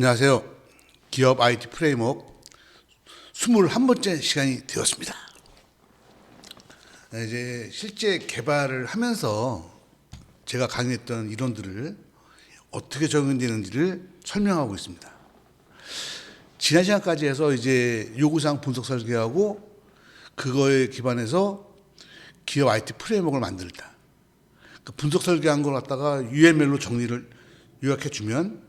안녕하세요. 기업 IT 프레임워크 21번째 시간이 되었습니다. 이제 실제 개발을 하면서 제가 강의했던 이론들을 어떻게 적용되는지를 설명하고 있습니다. 지난 시간까지 해서 이제 요구사항 분석 설계하고 그거에 기반해서 기업 IT 프레임워크를 만들다. 그 분석 설계한 걸 갖다가 UML로 정리를 요약해 주면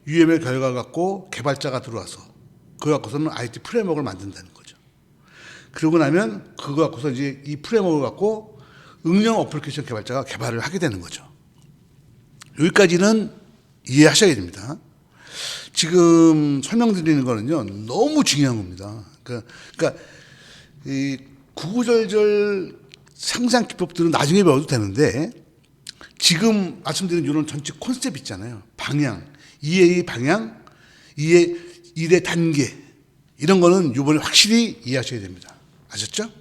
UML 결과를 갖고 개발자가 들어와서 그거 갖고서는 IT 프레임워크를 만든다는 거죠. 그러고 나면 그거 갖고서 이제 이 프레임워크를 갖고 응용 어플리케이션 개발자가 개발을 하게 되는 거죠. 여기까지는 이해하셔야 됩니다. 지금 설명드리는 거는요, 너무 중요한 겁니다. 그러니까 이 구구절절 상상 기법들은 나중에 배워도 되는데 지금 말씀드린 이런 전체 컨셉 있잖아요. 방향, 이해의 방향, 일의 단계 이런 거는 이번에 확실히 이해하셔야 됩니다. 아셨죠?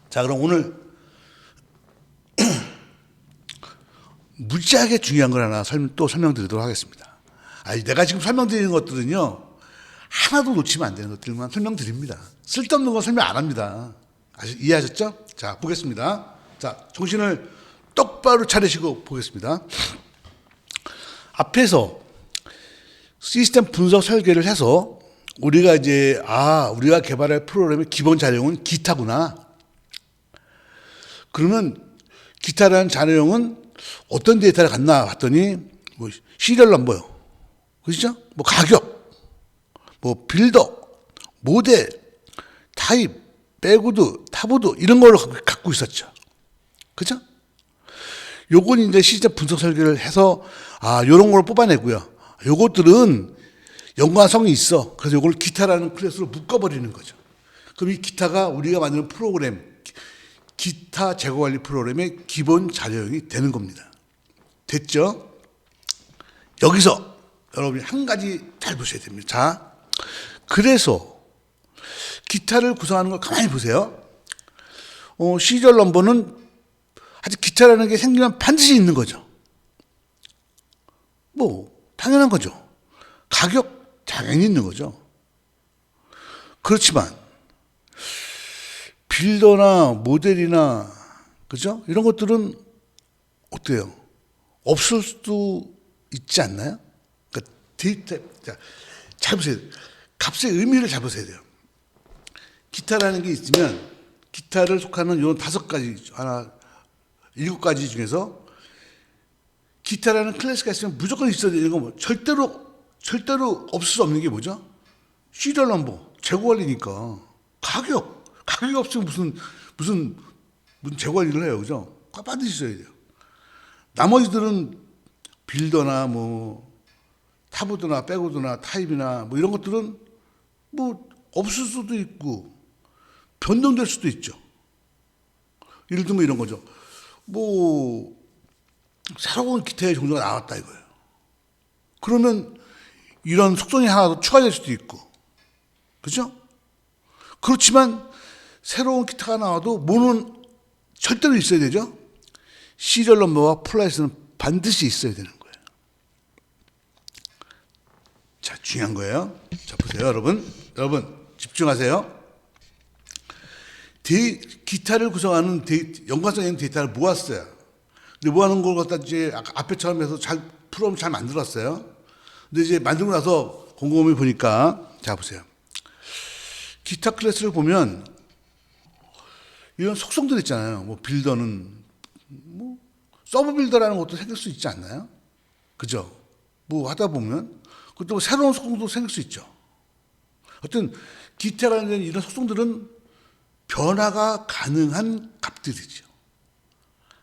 자, 그럼 오늘 무지하게 중요한 걸 하나 또 설명드리도록 하겠습니다. 내가 지금 설명드리는 것들은요, 하나도 놓치면 안 되는 것들만 설명드립니다. 쓸데없는 건 설명 안 합니다. 이해하셨죠? 자, 보겠습니다. 자, 정신을 똑바로 차리시고 보겠습니다. 앞에서 시스템 분석 설계를 해서 우리가 이제 우리가 개발할 프로그램의 기본 자료형은 기타구나. 그러면 기타라는 자료형은 어떤 데이터를 갖나 봤더니 뭐 시리얼 넘버요. 그렇죠? 뭐 가격, 뭐 빌더, 모델, 타입, 백우드, 탑우드 이런 걸로 갖고 있었죠. 그렇죠? 요건 이제 시스템 분석 설계를 해서 요런 걸 뽑아내고요. 요것들은 연관성이 있어. 그래서 요걸 기타라는 클래스로 묶어버리는 거죠. 그럼 이 기타가 우리가 만드는 프로그램, 기타 재고관리 프로그램의 기본 자료형이 되는 겁니다. 됐죠? 여기서 여러분이 한 가지 잘 보셔야 됩니다. 자, 그래서 기타를 구성하는 걸 가만히 보세요. 시리얼 넘버는 아직 기타라는 게 생기면 반드시 있는 거죠. 뭐 당연한 거죠. 가격 당연히 있는 거죠. 그렇지만 빌더나 모델이나 그죠? 이런 것들은 어때요? 없을 수도 있지 않나요? 그러니까 데이터 잘 보세요. 값의 의미를 잘 보셔야 돼요. 기타라는 게 있으면 기타를 속하는 이런 5가지 하나 7가지 중에서 기타라는 클래스가 있으면 무조건 있어야 되는 건 뭐 절대로 없을 수 없는 게 뭐죠? 시리얼 넘버, 재고 관리니까. 가격이 없으면 무슨 재고 관리를 해요. 그죠? 반드시 있어야 돼요. 나머지들은 빌더나 뭐 탑우드나 백우드나 타입이나 뭐 이런 것들은 뭐 없을 수도 있고 변동될 수도 있죠. 예를 들면 이런 거죠. 뭐 새로운 기타의 종류가 나왔다 이거예요. 그러면 이런 속성이 하나 더 추가될 수도 있고, 그렇죠? 그렇지만 새로운 기타가 나와도 뭐는 절대로 있어야 되죠. 시리얼 넘버와 플라이스는 반드시 있어야 되는 거예요. 자, 중요한 거예요. 자, 보세요, 여러분 집중하세요. 기타를 구성하는 연관성 있는 데이터를 모았어요. 근데 모아놓은 걸 갖다 이제 앞에처럼 해서 프로그램 잘 만들었어요. 근데 이제 만들고 나서 곰곰이 보니까, 자, 보세요. 기타 클래스를 보면 이런 속성들 있잖아요. 뭐 빌더는 뭐 서브 빌더라는 것도 생길 수 있지 않나요? 그죠? 뭐 하다 보면 그것도 뭐 새로운 속성도 생길 수 있죠. 어떤 기타가 있는 이런 속성들은 변화가 가능한 값들이죠.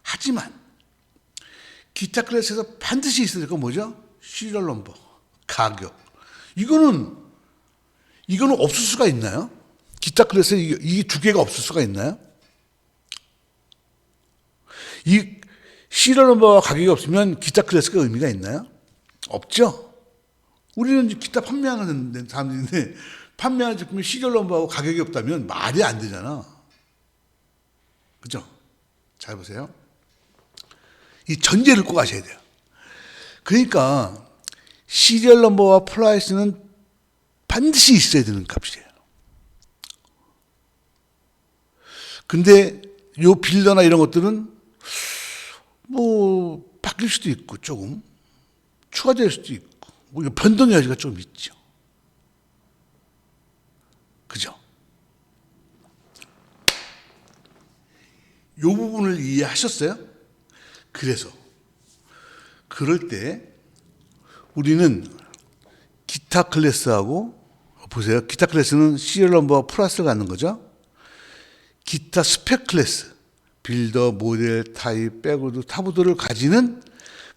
하지만 기타 클래스에서 반드시 있어야 될 건 뭐죠? 시리얼 넘버, 가격. 이거는 없을 수가 있나요? 기타 클래스에 이 두 개가 없을 수가 있나요? 이 시리얼 넘버와 가격이 없으면 기타 클래스가 의미가 있나요? 없죠. 우리는 기타 판매하는 사람들인데 판매하는 제품에 시리얼 넘버하고 가격이 없다면 말이 안 되잖아. 그죠? 잘 보세요. 이 전제를 꼭 아셔야 돼요. 그러니까 시리얼 넘버와 프라이스는 반드시 있어야 되는 값이에요. 근데 요 빌더나 이런 것들은 뭐 바뀔 수도 있고 조금 추가될 수도 있고 뭐 변동의 여지가 좀 있죠. 그죠? 요 부분을 이해하셨어요? 그래서 그럴 때 우리는 기타 클래스하고 보세요. 기타 클래스는 시리얼 넘버와 플러스를 갖는 거죠. 기타 스펙 클래스, 빌더, 모델, 타입, 백워드, 타보드를 가지는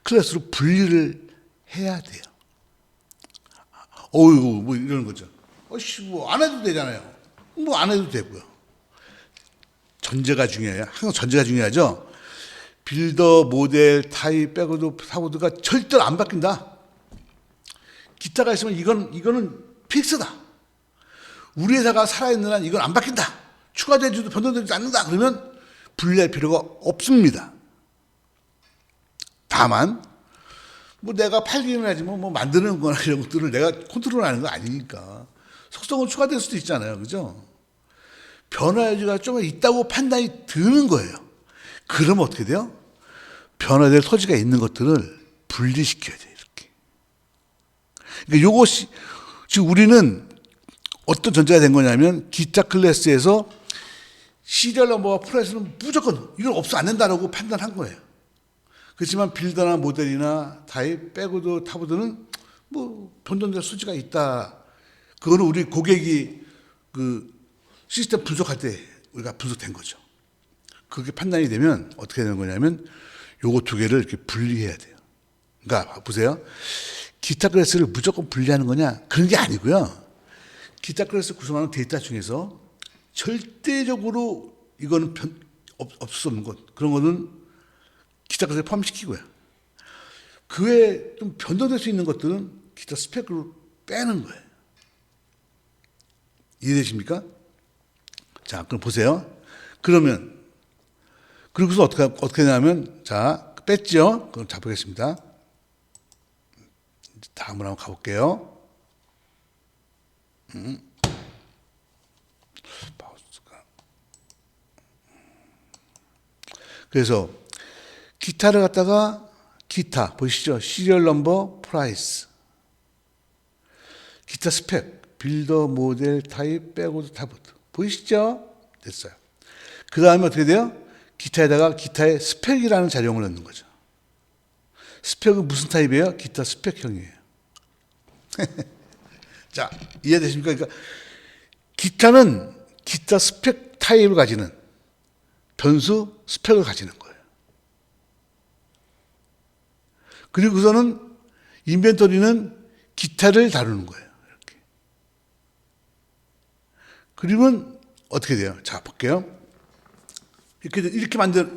클래스로 분리를 해야 돼요. 어이구, 뭐 이러는 거죠. 뭐 안 해도 되잖아요. 뭐 안 해도 되고요. 전제가 중요해요. 항상 전제가 중요하죠. 빌더, 모델, 타입, 백워드, 타보드가 절대로 안 바뀐다. 기타가 있으면 이거는 픽스다. 우리 회사가 살아있는 한 이건 안 바뀐다. 추가되지도 변동되지 않는다. 그러면 분리할 필요가 없습니다. 다만 뭐 내가 팔기는 하지만 뭐 만드는 거나 이런 것들을 내가 컨트롤하는 거 아니니까 속성은 추가될 수도 있잖아요. 그죠? 변화 여지가 좀 있다고 판단이 드는 거예요. 그러면 어떻게 돼요? 변화될 소지가 있는 것들을 분리시켜야 돼요. 이렇게. 그러니까 요것이 지금 우리는 어떤 전제가 된 거냐면 기타 클래스에서 시리얼 넘버와 프라이스는 무조건 이건 없어 안 된다라고 판단한 거예요. 그렇지만 빌더나 모델이나 타입, 백워드, 타보드는 뭐 변동될 소지가 있다. 그거는 우리 고객이 그 시스템 분석할 때 우리가 분석된 거죠. 그렇게 판단이 되면 어떻게 되는 거냐면 요거 두 개를 이렇게 분리해야 돼요. 그러니까 보세요. 기타 클래스를 무조건 분리하는 거냐? 그런 게 아니고요. 기타 클래스 구성하는 데이터 중에서 절대적으로 이거는 없을 수 없는 것. 그런 거는 기타 클래스에 포함시키고요. 그 외에 좀 변동될 수 있는 것들은 기타 스펙으로 빼는 거예요. 이해되십니까? 자, 그럼 보세요. 그러면, 그리고서 어떻게 되냐면, 자, 뺐죠? 그럼 잡보겠습니다. 다음으로 한번 가볼게요. 마우스가. 그래서 기타를 갖다가 기타 보시죠. 시리얼 넘버, 프라이스. 기타 스펙, 빌더, 모델, 타입, 백워드, 타보드. 보이시죠? 됐어요. 그 다음에 어떻게 돼요? 기타에다가 기타의 스펙이라는 자료를 넣는 거죠. 스펙은 무슨 타입이에요? 기타 스펙형이에요. 자, 이해되십니까? 그러니까 기타는 기타 스펙 타입을 가지는 변수 스펙을 가지는 거예요. 그리고서는 인벤토리는 기타를 다루는 거예요. 이렇게. 그러면 어떻게 돼요? 자, 볼게요. 이렇게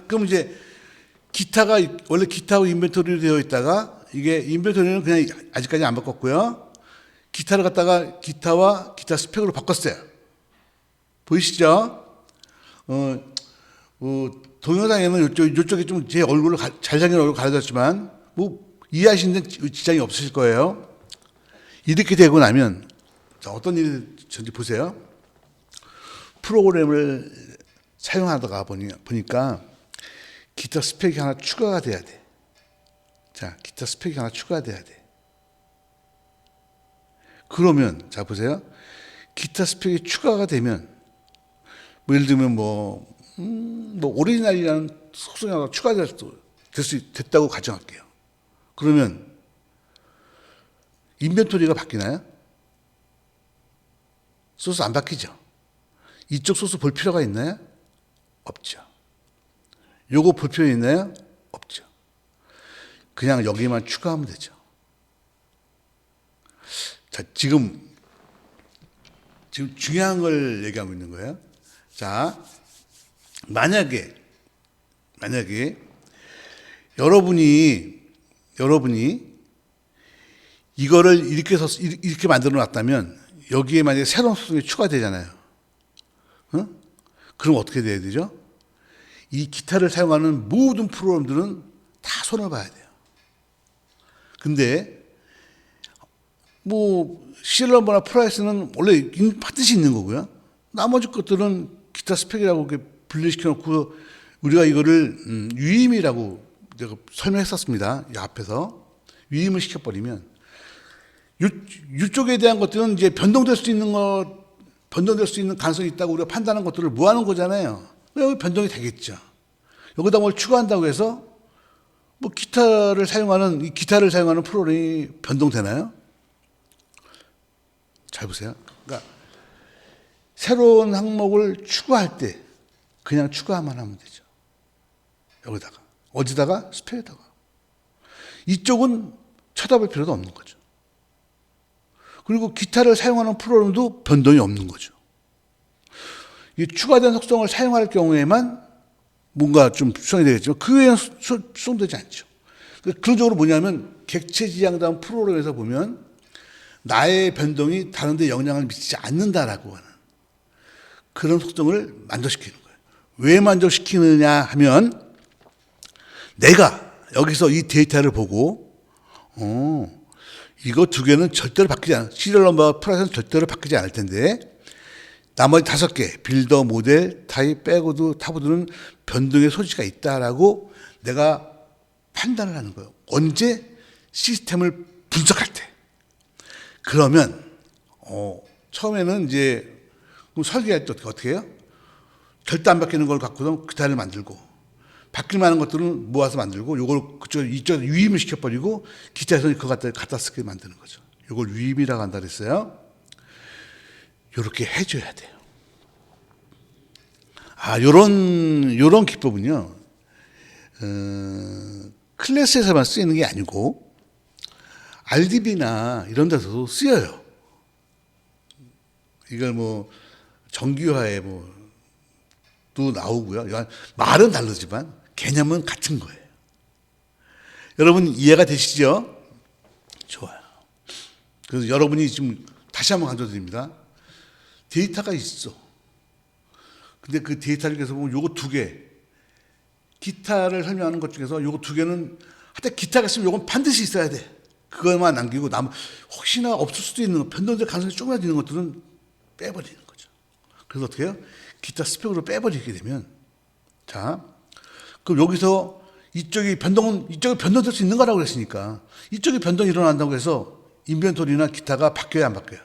그럼 이제 기타가 원래 기타하고 인벤토리로 되어 있다가 이게 인벤토리는 그냥 아직까지 안 바꿨고요. 기타를 갖다가 기타와 기타 스펙으로 바꿨어요. 보이시죠? 동영상에는 이쪽에 좀 제 얼굴을 잘생긴 얼굴 가려졌지만 뭐 이해하시는 데 지장이 없으실 거예요. 이렇게 되고 나면 자, 어떤 일이 전지 보세요. 프로그램을 사용하다가 보니까 기타 스펙이 하나 추가가 돼야 돼. 자, 기타 스펙이 하나 추가가 돼야 돼. 그러면 자 보세요. 기타 스펙이 추가가 되면 뭐 예를 들면 뭐 오리지널이라는 속성이 하나 됐다고 가정할게요. 그러면 인벤토리가 바뀌나요? 소스 안 바뀌죠. 이쪽 소스 볼 필요가 있나요? 없죠. 요거 볼 필요 있나요? 없죠. 그냥 여기만 추가하면 되죠. 자, 지금 중요한 걸 얘기하고 있는 거예요. 자, 만약에 여러분이 이거를 이렇게 만들어 놨다면 여기에 만약에 새로운 소송이 추가되잖아요. 그럼 어떻게 돼야 되죠? 이 기타를 사용하는 모든 프로그램들은 다 손을 봐야 돼요. 근데 뭐 시리얼 넘버나 프라이스는 원래 반드시 있는 거고요. 나머지 것들은 기타 스펙이라고 이렇게 분리시켜 놓고 우리가 이거를 유임이라고 내가 설명했었습니다. 이 앞에서 유임을 시켜버리면 이쪽에 대한 것들은 이제 변동될 수 있는 가능성이 있다고 우리가 판단한 것들을 모아놓은 거잖아요. 여기 변동이 되겠죠. 여기다 뭘 추가한다고 해서 뭐 기타를 사용하는 프로그램이 변동되나요? 잘 보세요. 그러니까 새로운 항목을 추가할 때 그냥 추가만 하면 되죠. 여기다가 어디다가 스펙에다가 이쪽은 쳐다볼 필요도 없는 거죠. 그리고 기타를 사용하는 프로그램도 변동이 없는 거죠. 이 추가된 속성을 사용할 경우에만 뭔가 좀 수정이 되겠지만 그 외에는 수정되지 않죠. 근본적으로 뭐냐면 객체 지향단 프로그램에서 보면 나의 변동이 다른 데 영향을 미치지 않는다라고 하는 그런 속성을 만족시키는 거예요. 왜 만족시키느냐 하면 내가 여기서 이 데이터를 보고 이거 두 개는 절대로 바뀌지 않아. 시리얼 넘버 프라이스는 절대로 바뀌지 않을 텐데 나머지 5개 빌더, 모델, 타입, 백워드, 탑워드는 변동의 소지가 있다라고 내가 판단을 하는 거예요. 언제? 시스템을 분석할 때. 그러면 처음에는 이제 설계할 때 어떻게 해요? 절대 안 바뀌는 걸 갖고서 기타를 만들고 바뀔 만한 것들은 모아서 만들고 요걸 이쪽에 유임을 시켜버리고 기타에서 그거 갖다 쓰게 만드는 거죠. 요걸 유임이라고 한다 그랬어요. 요렇게 해줘야 돼요. 요런 기법은요, 클래스에서만 쓰이는 게 아니고, RDB나 이런 데서도 쓰여요. 이걸 뭐, 정규화에 또 나오고요. 말은 다르지만, 개념은 같은 거예요. 여러분 이해가 되시죠? 좋아요. 그래서 여러분이 지금 다시 한번 강조드립니다. 데이터가 있어. 근데 그 데이터 중에서 보면 요거 2개, 기타를 설명하는 것 중에서 요거 2개는 하여튼 기타가 있으면 요건 반드시 있어야 돼. 그것만 남기고 혹시나 없을 수도 있는 변동될 가능성이 조금이라도 있는 것들은 빼버리는 거죠. 그래서 어떻게 해요? 기타 스펙으로 빼버리게 되면 자, 그럼 여기서 이쪽이 변동될 수 있는 거라고 그랬으니까 이쪽이 변동이 일어난다고 해서 인벤토리나 기타가 바뀌어야 안 바뀌어요?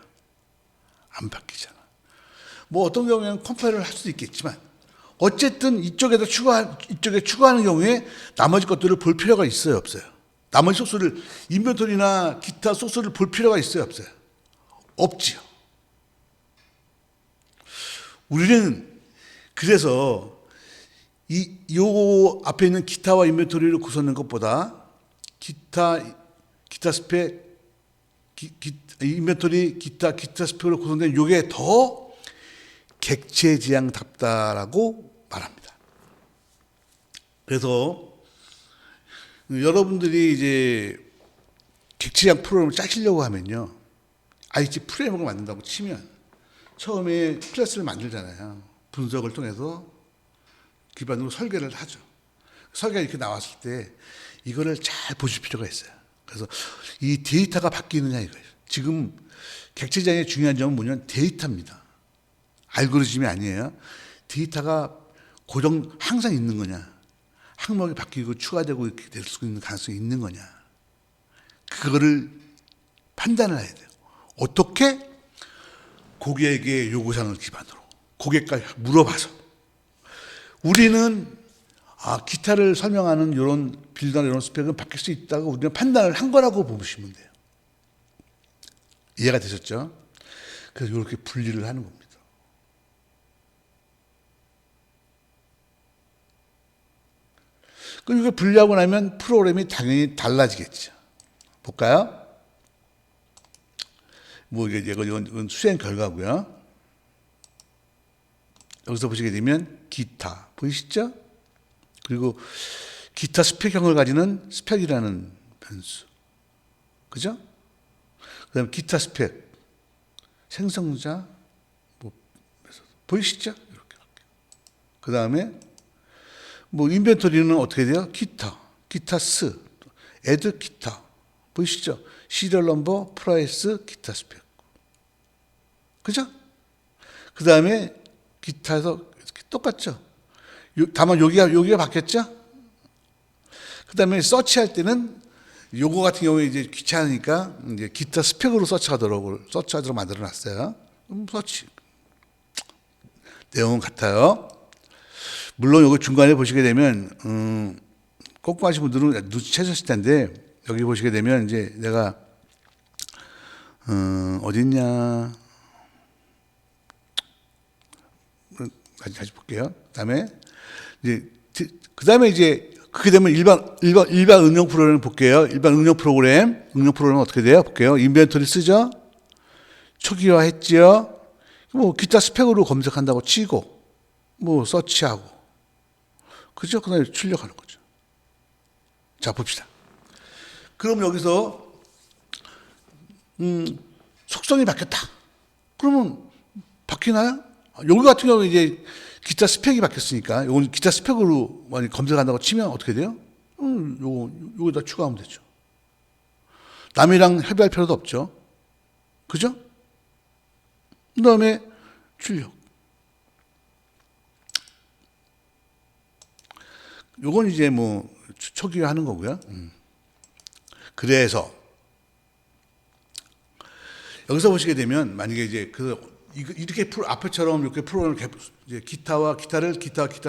안 바뀌잖아. 뭐 어떤 경우에는 컴파일을 할 수도 있겠지만 어쨌든 이쪽에 추가하는 경우에 나머지 것들을 볼 필요가 있어요, 없어요? 나머지 소스를 인벤토리나 기타 소스를 볼 필요가 있어요, 없어요? 없지요. 우리는 그래서 요 앞에 있는 기타와 인벤토리를 구성하는 것보다 기타 스펙, 인벤토리, 기타 스펙으로 구성된 요게 더 객체지향답다라고 말합니다. 그래서 여러분들이 이제 객체지향 프로그램을 짜시려고 하면요, IT 프레임워크를 만든다고 치면 처음에 클래스를 만들잖아요. 분석을 통해서 기반으로 설계를 하죠. 설계가 이렇게 나왔을 때 이거를 잘 보실 필요가 있어요. 그래서 이 데이터가 바뀌느냐 이거예요. 지금 객체지향의 중요한 점은 뭐냐면 데이터입니다. 알고리즘이 아니에요. 데이터가 항상 있는 거냐, 항목이 바뀌고 추가되고 이렇게 될 수 있는 가능성이 있는 거냐, 그거를 판단을 해야 돼요. 어떻게? 고객의 요구사항을 기반으로 고객과 물어봐서 우리는 기타를 설명하는 이런 빌드나 이런 스펙은 바뀔 수 있다고 우리는 판단을 한 거라고 보시면 돼요. 이해가 되셨죠? 그래서 이렇게 분리를 하는 겁니다. 그럼 이걸 분리하고 나면 프로그램이 당연히 달라지겠죠. 볼까요? 이건 수행 결과고요. 여기서 보시게 되면 기타 보이시죠? 그리고 기타 스펙형을 가지는 스펙이라는 변수, 그죠? 그다음 기타 스펙 생성자 보이시죠? 이렇게. 그 다음에 인벤토리는 어떻게 돼요? 기타 스, 애드 기타 보이시죠? 시리얼 넘버, 프라이스, 기타 스펙. 그죠? 그 다음에 기타에서 똑같죠? 다만 여기가 바뀌었죠? 그 다음에 서치할 때는 요거 같은 경우에 이제 귀찮으니까 이제 기타 스펙으로 서치하도록 만들어 놨어요. 서치. 내용은 같아요. 물론 요거 중간에 보시게 되면, 꼼꼼하신 분들은 눈치채셨을 텐데, 여기 보시게 되면 이제 내가, 어딨냐. 다시 볼게요. 그 다음에 이제, 그렇게 되면 일반 응용 프로그램 볼게요. 일반 응용 프로그램은 어떻게 돼요? 볼게요. 인벤토리 쓰죠? 초기화 했지요? 뭐, 기타 스펙으로 검색한다고 치고, 뭐, 서치하고. 그죠? 그 다음에 출력하는 거죠. 자, 봅시다. 그럼 여기서, 속성이 바뀌었다. 그러면, 바뀌나요? 여기 같은 경우는 이제 기타 스펙이 바뀌었으니까, 이건 기타 스펙으로 많이 검색한다고 치면 어떻게 돼요? 요거다 추가하면 되죠. 남이랑 협의할 필요도 없죠. 그죠? 그 다음에 출력. 요건 이제 뭐 초기화 하는 거고요. 그래서 여기서 보시게 되면 만약에 이제 이렇게 앞에처럼 이렇게 프로그램을 이제 기타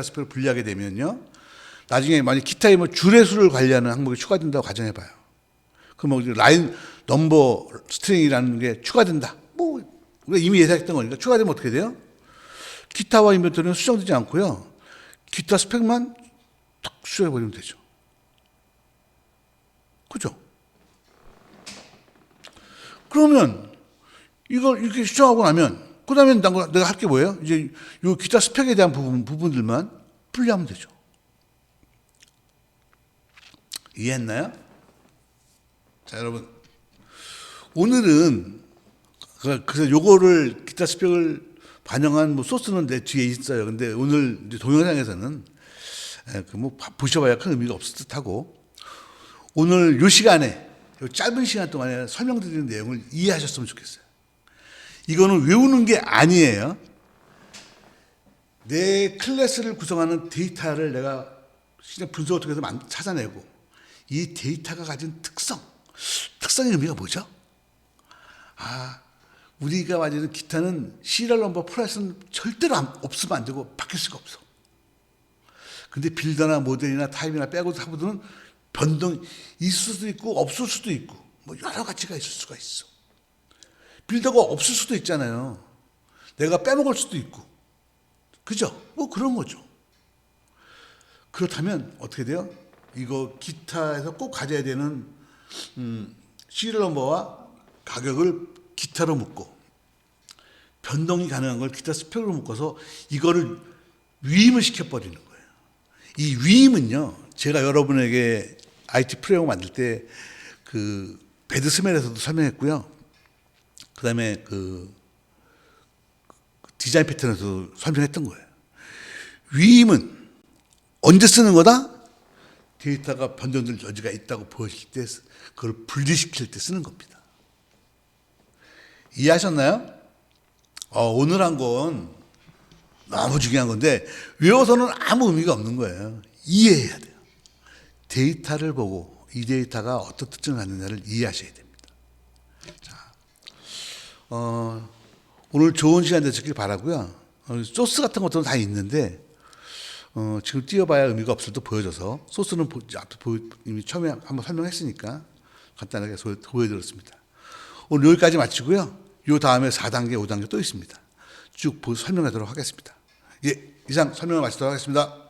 스펙을 분리하게 되면요. 나중에 만약 기타에 뭐 줄의 수를 관리하는 항목이 추가된다고 가정해봐요. 그럼 뭐 라인 넘버 스트링이라는 게 추가된다. 뭐 우리가 이미 예상했던 거니까 추가되면 어떻게 돼요? 기타와 인벤토리는 수정되지 않고요. 기타 스펙만 탁 수정해버리면 되죠. 그죠? 그러면 이걸 이렇게 수정하고 나면 그 다음에 내가 할 게 뭐예요? 이제 이 기타 스펙에 대한 부분들만 분리하면 되죠. 이해했나요? 자, 여러분. 오늘은 그래서 요거를 기타 스펙을 반영한 뭐 소스는 내 뒤에 있어요. 근데 오늘 이제 동영상에서는 뭐 보셔봐야 큰 의미가 없을 듯하고 오늘 요 시간에 요 짧은 시간 동안에 설명드리는 내용을 이해하셨으면 좋겠어요. 이거는 외우는 게 아니에요. 내 클래스를 구성하는 데이터를 내가 실제 분석을 통해서 찾아내고 이 데이터가 가진 특성의 의미가 뭐죠? 우리가 가지는 기타는 시리얼 넘버 프라이스는 절대로 없으면 안 되고 바뀔 수가 없어. 근데 빌더나 모델이나 타입이나 백워드 타브들은 변동이 있을 수도 있고 없을 수도 있고 뭐 여러 가지가 있을 수가 있어. 빌더가 없을 수도 있잖아요. 내가 빼먹을 수도 있고. 그죠? 뭐 그런 거죠. 그렇다면 어떻게 돼요? 이거 기타에서 꼭 가져야 되는 시리얼 넘버와 가격을 기타로 묶고 변동이 가능한 걸 기타 스펙으로 묶어서 이거를 위임을 시켜버리는 거예요. 이 위임은요, 제가 여러분에게 IT 프레임을 만들 때 그 배드 스멜에서도 설명했고요. 그 다음에 그 디자인 패턴에서도 설명했던 거예요. 위임은 언제 쓰는 거다? 데이터가 변동될 여지가 있다고 보여질 때, 그걸 분리시킬 때 쓰는 겁니다. 이해하셨나요? 오늘 한 건 너무 중요한 건데 외워서는 아무 의미가 없는 거예요. 이해해야 돼요. 데이터를 보고 이 데이터가 어떤 특징을 갖느냐를 이해하셔야 됩니다. 자, 오늘 좋은 시간 되셨길 바라고요. 소스 같은 것들은 다 있는데 지금 띄워봐야 의미가 없을 때 보여줘서 소스는 이미 처음에 한번 설명했으니까 간단하게 보여드렸습니다. 오늘 여기까지 마치고요. 요 다음에 4단계, 5단계 또 있습니다. 쭉 설명하도록 하겠습니다. 예, 이상 설명을 마치도록 하겠습니다.